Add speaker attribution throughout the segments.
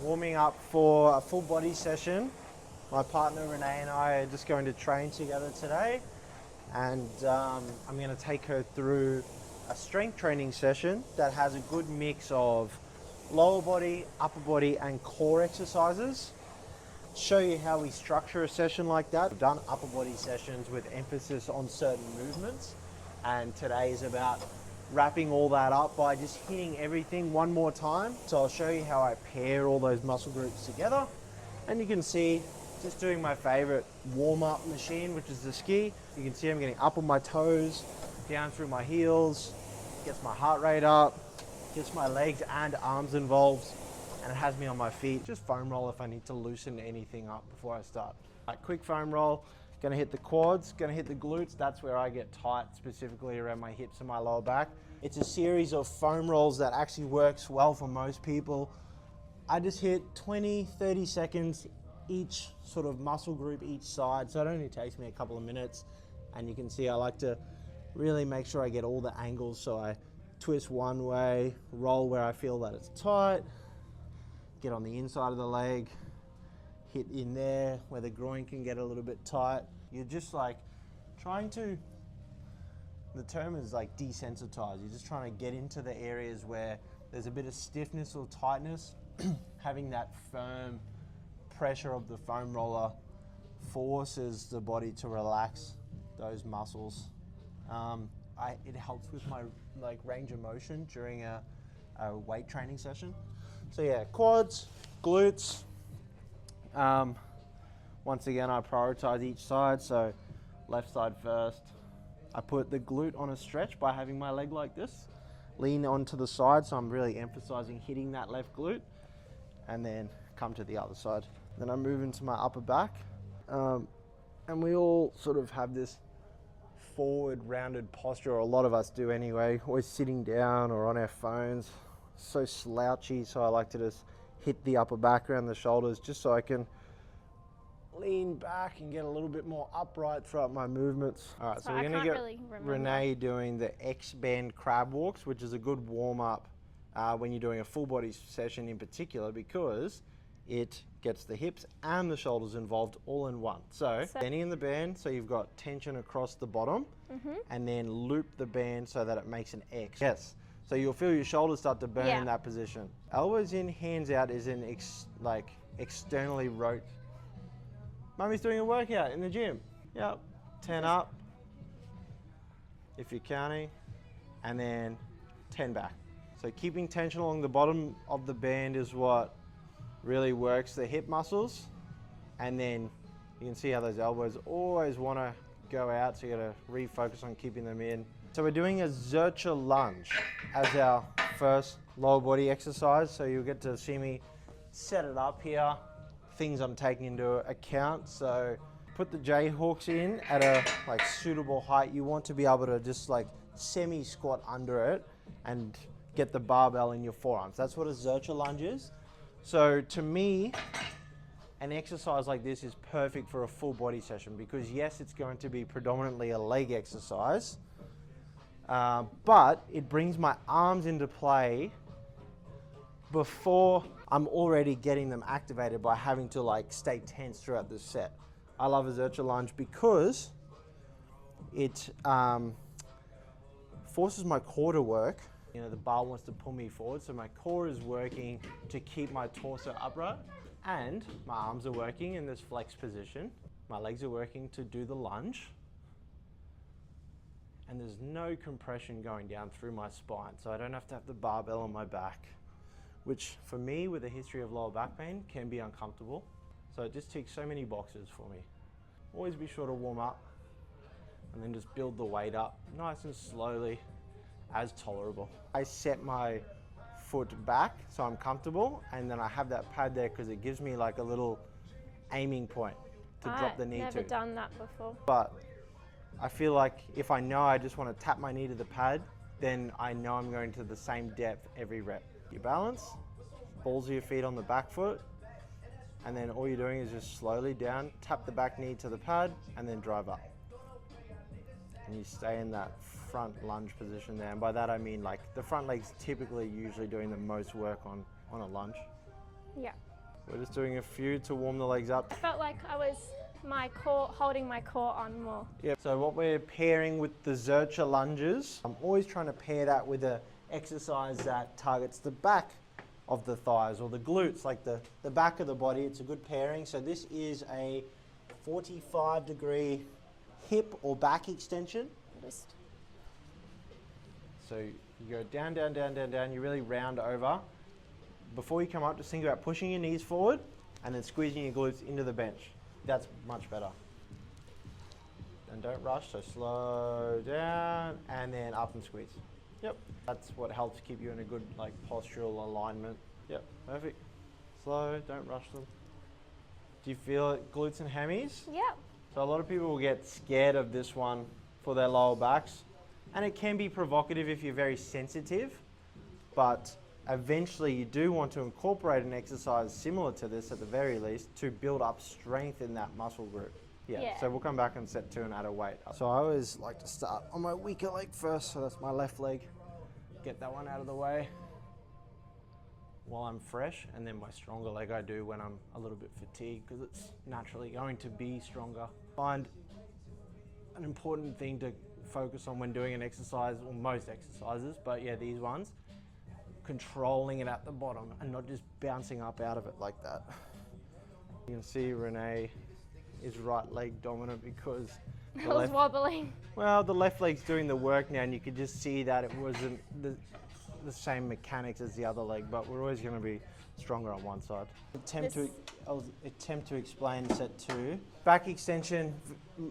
Speaker 1: Warming up for a full body session. My partner Renee and I are just going to train together today, and I'm going to take her through a strength training session that has a good mix of lower body, upper body and core exercises. Show you how we structure a session like that. I've done upper body sessions with emphasis on certain movements, and today is about wrapping all that up by just hitting everything one more time. So I'll show you how I pair all those muscle groups together, and you can see just doing my favorite warm-up machine, which is the ski. You can see I'm getting up on my toes, down through my heels, gets my heart rate up, gets my legs and arms involved, and it has me on my feet. Just foam roll if I need to loosen anything up before I start. Quick foam roll, gonna hit the quads, gonna hit the glutes. That's where I get tight, specifically around my hips and my lower back. It's a series of foam rolls that actually works well for most people. I just hit 20, 30 seconds each sort of muscle group each side, so it only takes me a couple of minutes. And you can see I like to really make sure I get all the angles, so I twist one way, roll where I feel that it's tight, get on the inside of the leg, hit in there where the groin can get a little bit tight. You're just like trying to, the term is like desensitize. You're just trying to get into the areas where there's a bit of stiffness or tightness. Having that firm pressure of the foam roller forces the body to relax those muscles. It helps with my range of motion during a weight training session. So yeah, quads, glutes. Once again, I prioritize each side, so left side first. I put the glute on a stretch by having my leg like this. Lean onto the side, so I'm really emphasizing hitting that left glute, and then come to the other side. Then I move into my upper back, and we all sort of have this forward rounded posture, or a lot of us do anyway, always sitting down or on our phones. So slouchy, so I like to just hit the upper back around the shoulders just so I can lean back and get a little bit more upright throughout my movements. All right, so we're gonna get Renee doing the X-band crab walks, which is a good warm up when you're doing a full body session in particular, because it gets the hips and the shoulders involved all in one. So standing in the band, so you've got tension across the bottom, and then loop the band so that it makes an X. Yes. So you'll feel your shoulders start to burn in that position. Elbows in, hands out is an externally rotate. Mummy's doing a workout in the gym. Yep. 10 up, if you're counting, and then 10 back. So keeping tension along the bottom of the band is what really works the hip muscles. And then you can see how those elbows always want to go out, so you got to refocus on keeping them in. So we're doing a Zercher lunge as our first lower body exercise. So you'll get to see me set it up here. Things I'm taking into account. So put the J hooks in at a suitable height. You want to be able to just semi squat under it and get the barbell in your forearms. That's what a Zercher lunge is. So to me, an exercise like this is perfect for a full body session, because yes, it's going to be predominantly a leg exercise, but it brings my arms into play before I'm already getting them activated by having to stay tense throughout the set. I love a Zercher lunge because it forces my core to work. You know, the bar wants to pull me forward, so my core is working to keep my torso upright, and my arms are working in this flex position. My legs are working to do the lunge, and there's no compression going down through my spine, so I don't have to have the barbell on my back, which for me, with a history of lower back pain, can be uncomfortable. So it just ticks so many boxes for me. Always be sure to warm up, and then just build the weight up nice and slowly, as tolerable. I set my foot back so I'm comfortable, and then I have that pad there because it gives me a little aiming point to drop the knee to.
Speaker 2: I've never done that before.
Speaker 1: But I feel like if I know I just want to tap my knee to the pad, then I know I'm going to the same depth every rep. You balance, balls of your feet on the back foot, and then all you're doing is just slowly down, tap the back knee to the pad, and then drive up. And you stay in that front lunge position there, and by that I mean the front leg's typically usually doing the most work on a lunge.
Speaker 2: Yeah.
Speaker 1: We're just doing a few to warm the legs up.
Speaker 2: I felt like I was holding my core on more.
Speaker 1: Yeah. So what we're pairing with the Zercher lunges, I'm always trying to pair that with an exercise that targets the back of the thighs or the glutes, like the back of the body. It's a good pairing. So this is a 45-degree hip or back extension.
Speaker 2: Just
Speaker 1: So you go down, down, down, down, down. You really round over. Before you come up, just think about pushing your knees forward and then squeezing your glutes into the bench. That's much better. And don't rush, so slow down and then up and squeeze. Yep. That's what helps keep you in a good like postural alignment. Yep, perfect. Slow, don't rush them. Do you feel it, glutes and hammies?
Speaker 2: Yep.
Speaker 1: So a lot of people will get scared of this one for their lower backs. And it can be provocative if you're very sensitive, but eventually you do want to incorporate an exercise similar to this at the very least to build up strength in that muscle group. Yeah. So we'll come back and set 2 and add a weight. So I always like to start on my weaker leg first, so that's my left leg. Get that one out of the way while I'm fresh, and then my stronger leg I do when I'm a little bit fatigued because it's naturally going to be stronger. Find an important thing to focus on when doing an exercise, or most exercises, but yeah, these ones, controlling it at the bottom and not just bouncing up out of it like that. You can see Renee is right leg dominant because
Speaker 2: I was wobbling.
Speaker 1: Well, the left leg's doing the work now, and you could just see that it wasn't the same mechanics as the other leg, but we're always going to be stronger on one side. I'll attempt to explain set 2. Back extension,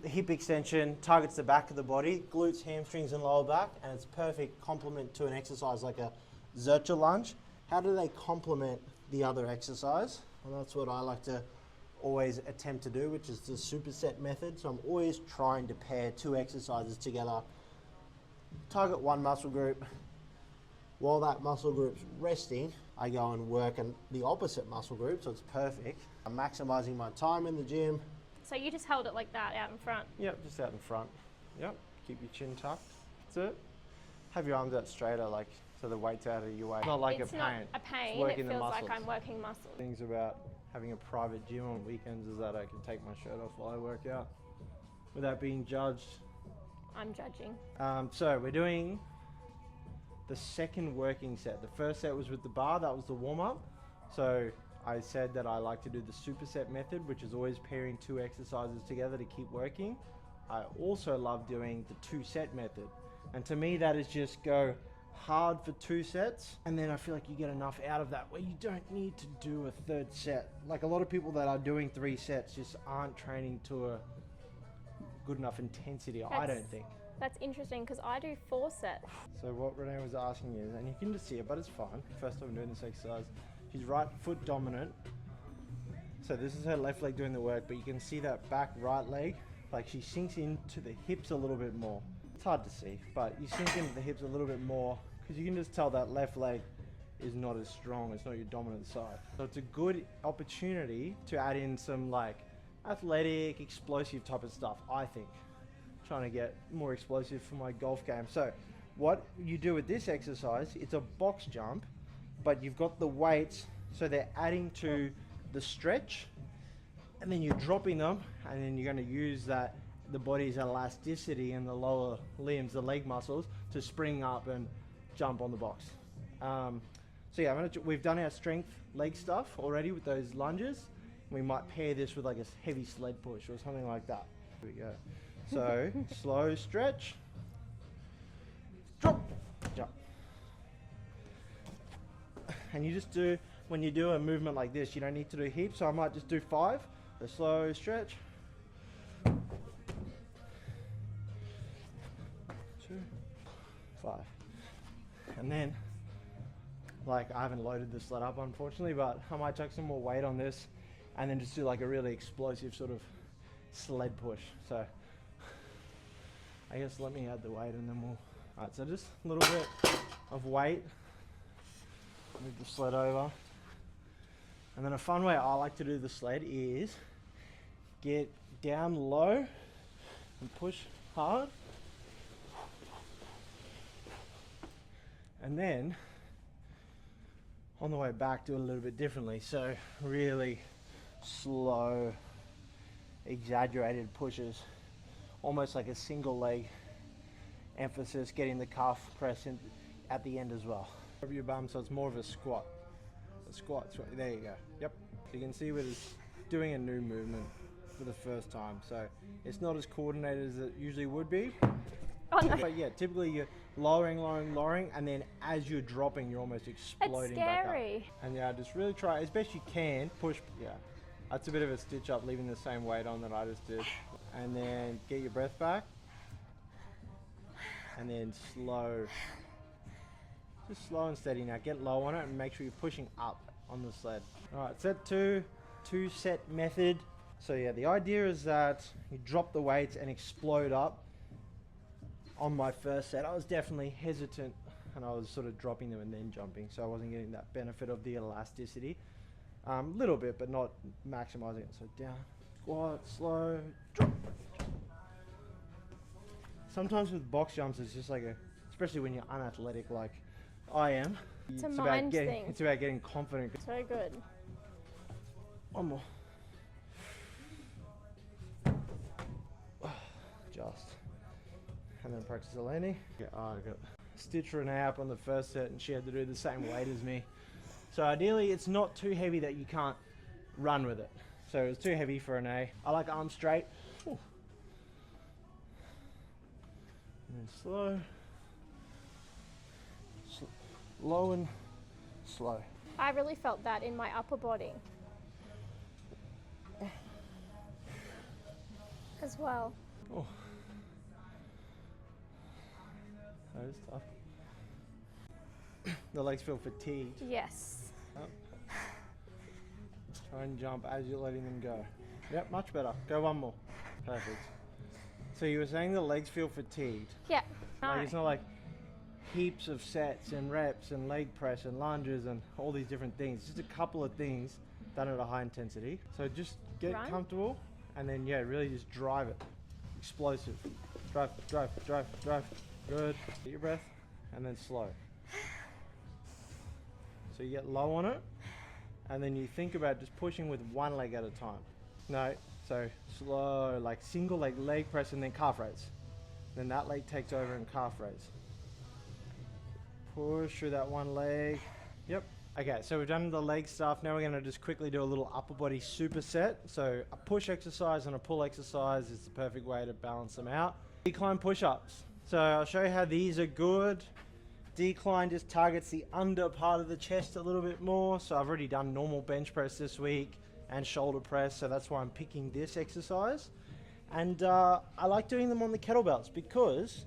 Speaker 1: hip extension, targets the back of the body, glutes, hamstrings and lower back, and it's a perfect complement to an exercise like a Zercher lunge. How do they complement the other exercise? Well, that's what I like to always attempt to do, which is the superset method. So I'm always trying to pair 2 exercises together, target one muscle group. While that muscle group's resting, I go and work on the opposite muscle group, so it's perfect. I'm maximizing my time in the gym.
Speaker 2: So you just held it like that out in front?
Speaker 1: Yep, just out in front. Yep, keep your chin tucked. That's it. Have your arms out straighter, like so the weight's out of your way. It's not like
Speaker 2: it's
Speaker 1: a pain.
Speaker 2: Not a pain. It feels like I'm working muscles.
Speaker 1: Things about having a private gym on weekends is that I can take my shirt off while I work out without being judged.
Speaker 2: I'm judging.
Speaker 1: So we're doing the second working set. The first set was with the bar, that was the warm-up. So I said that I like to do the superset method, which is always pairing 2 exercises together to keep working. I also love doing the 2-set method. And to me, that is just go hard for 2 sets, and then I feel like you get enough out of that where you don't need to do a 3rd set. Like a lot of people that are doing 3 sets just aren't training to a good enough intensity, I don't think.
Speaker 2: That's interesting because I do 4 sets.
Speaker 1: So what Renee was asking is, and you can just see it, but it's fine. First time doing this exercise, she's right foot dominant. So this is her left leg doing the work, but you can see that back right leg, like she sinks into the hips a little bit more. It's hard to see, but you sink into the hips a little bit more because you can just tell that left leg is not as strong. It's not your dominant side. So it's a good opportunity to add in some like athletic, explosive type of stuff, I think. Trying to get more explosive for my golf game. So what you do with this exercise, it's a box jump, but you've got the weights, so they're adding to the stretch, and then you're dropping them, and then you're going to use that, the body's elasticity in the lower limbs, the leg muscles, to spring up and jump on the box. So yeah, we've done our strength leg stuff already with those lunges. We might pair this with like a heavy sled push or something like that. Here we go. So slow stretch, drop, jump. And you just do, when you do a movement like this, you don't need to do heaps, so I might just do 5. The slow stretch. 2, 5. And then, like, I haven't loaded the sled up unfortunately, but I might chuck some more weight on this and then just do like a really explosive sort of sled push. So I guess let me add the weight and then we'll, alright, so just a little bit of weight. Move the sled over. And then a fun way I like to do the sled is get down low and push hard. And then On the way back, do it a little bit differently. So really slow, exaggerated pushes, almost like a single leg emphasis, getting the calf press in at the end as well. Over your bum, so it's more of a squat. A squat. There you go. Yep. So you can see we're just doing a new movement for the first time. So it's not as coordinated as it usually would be.
Speaker 2: Oh no.
Speaker 1: But yeah, typically you're lowering, and then as you're dropping, you're almost exploding back up.
Speaker 2: It's scary.
Speaker 1: And yeah, just really try as best you can. Push. Yeah, that's a bit of a stitch up, leaving the same weight on that I just did. And then get your breath back. And then slow. Just slow and steady now. Get low on it and make sure you're pushing up on the sled. All right, set 2, 2-set method. So yeah, the idea is that you drop the weights and explode up. On my first set, I was definitely hesitant and I was sort of dropping them and then jumping, so I wasn't getting that benefit of the elasticity. Little bit, but not maximizing it. So down, squat, slow, drop. Sometimes with box jumps, it's just like especially when you're unathletic like I am.
Speaker 2: It's a mind thing.
Speaker 1: It's about getting confident.
Speaker 2: So good.
Speaker 1: One more. Just. And then practice the landing. I got stitch Renee up on the first set and she had to do the same weight as me. So ideally it's not too heavy that you can't run with it. So it was too heavy for Renee. I like arms straight. Ooh. And then slow. Low and slow.
Speaker 2: I really felt that in my upper body as well.
Speaker 1: Oh. That is tough. The legs feel fatigued.
Speaker 2: Yes.
Speaker 1: Yep. Try and jump as you're letting them go. Yep, much better. Go one more. Perfect. So you were saying the legs feel fatigued.
Speaker 2: Yeah.
Speaker 1: Like it's not like heaps of sets and reps and leg press and lunges and all these different things. Just a couple of things done at a high intensity. So just get comfortable and then yeah, really just drive it. Explosive. Drive, drive, drive, drive. Good. Get your breath and then slow. So you get low on it and then you think about just pushing with one leg at a time. No, so slow, like single leg press and then calf raise. Then that leg takes over and calf raise. Push through that one leg. Yep. Okay, so we've done the leg stuff. Now we're going to just quickly do a little upper body superset. So a push exercise and a pull exercise is the perfect way to balance them out. Decline push-ups. So I'll show you how these are good. Decline just targets the under part of the chest a little bit more. So I've already done normal bench press this week and shoulder press. So that's why I'm picking this exercise. And I like doing them on the kettlebells because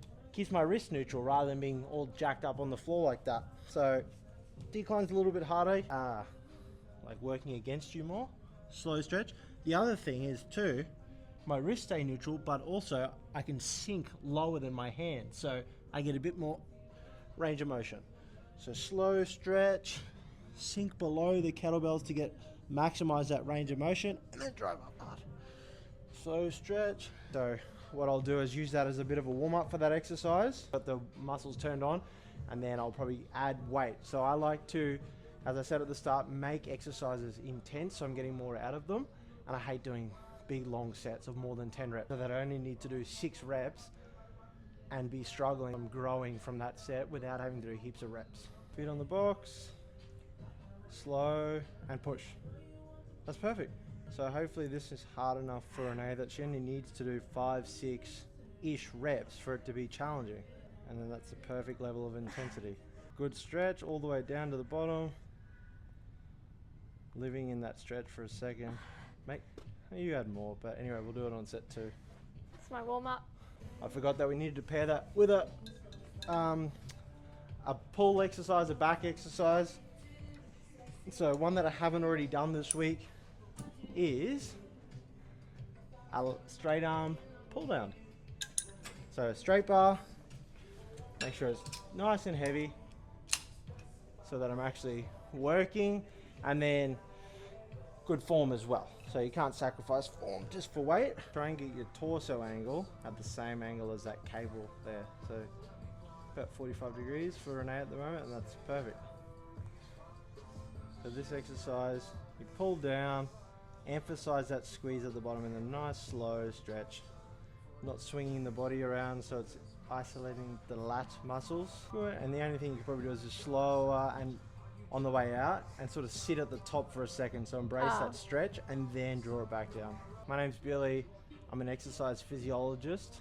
Speaker 1: it keeps my wrist neutral rather than being all jacked up on the floor like that. So decline's a little bit harder, like working against you more. Slow stretch. The other thing is too, my wrists stay neutral, but also I can sink lower than my hand, so I get a bit more range of motion. So slow stretch, sink below the kettlebells to maximize that range of motion, and then drive up hard. Slow stretch. So what I'll do is use that as a bit of a warm-up for that exercise, got the muscles turned on, and then I'll probably add weight. So I like to, as I said at the start, make exercises intense so I'm getting more out of them, and I hate doing big long sets of more than 10 reps, so that I only need to do 6 reps and be struggling. I'm growing from that set without having to do heaps of reps. Feet on the box, slow and push. That's perfect. So hopefully this is hard enough for Renee that she only needs to do 5-6-ish reps for it to be challenging. And then that's the perfect level of intensity. Good stretch all the way down to the bottom. Living in that stretch for a second. Mate, you had more, but anyway, we'll do it on set 2.
Speaker 2: It's my warm-up.
Speaker 1: I forgot that we needed to pair that with a pull exercise, a back exercise. So one that I haven't already done this week is a straight arm pull down. So straight bar, make sure it's nice and heavy so that I'm actually working, and then good form as well. So you can't sacrifice form just for weight. Try and get your torso angle at the same angle as that cable there. So about 45 degrees for Renee at the moment, and that's perfect. So this exercise, you pull down, emphasize that squeeze at the bottom and a nice slow stretch. Not swinging the body around, so it's isolating the lat muscles. Good. And the only thing you can probably do is just slower and on the way out and sort of sit at the top for a second. So embrace that stretch and then draw it back down. My name's Billy. I'm an exercise physiologist.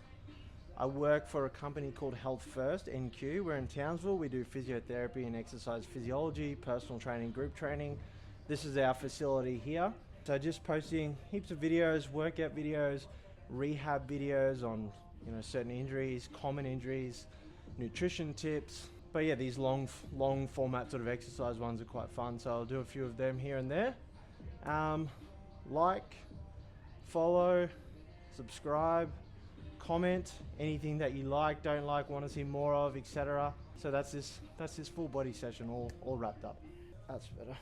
Speaker 1: I work for a company called Health First, NQ. We're in Townsville. We do physiotherapy and exercise physiology, personal training, group training. This is our facility here. So just posting heaps of videos, workout videos, rehab videos on certain injuries, common injuries, nutrition tips. But yeah, these long format sort of exercise ones are quite fun. So I'll do a few of them here and there. Like, follow, subscribe, comment anything that you like, don't like, want to see more of, etc. So that's this full body session all wrapped up. That's better.